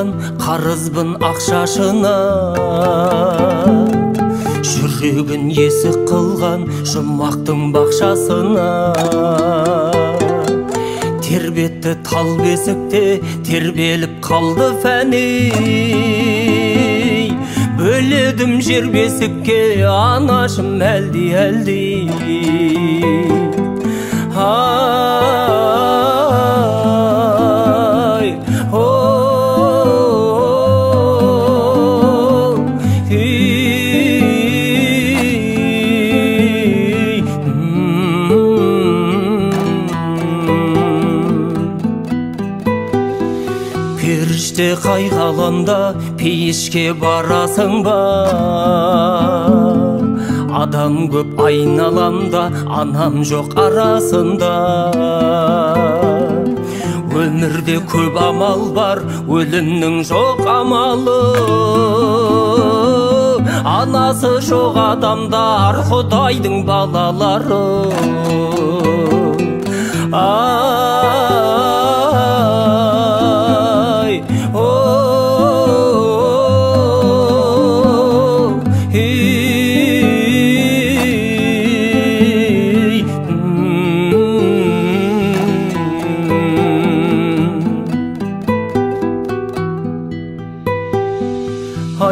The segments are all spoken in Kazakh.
қылған қарызбын ақшашына, жүрегін есік қылған жұмақтың бақшасына. Тербетті тал бесікте тербеліп қалды фәни, бөледім жер бесікке анашым әлди. Ай, періште қайғаланда пейішке барасың ба? Адам көп айналамда, анам жоқ арасында. Өмірде көп амал бар, өлімнің жоқ амалы. Анасы жоқ адамдар, Құдайдың балалары. Ай,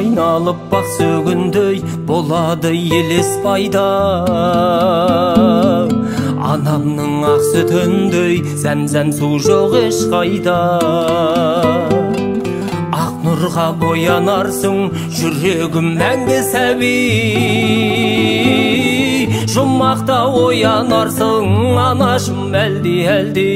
айналып бақ сөгіндей болады елес пайда. Анамның ақ сүтіндей зәм-зәм су жоқ ешқайда. Ақ нұрға боянарсың, жүрегім мәңгі сәби. Жұмақта оянарсың, анашым әлди.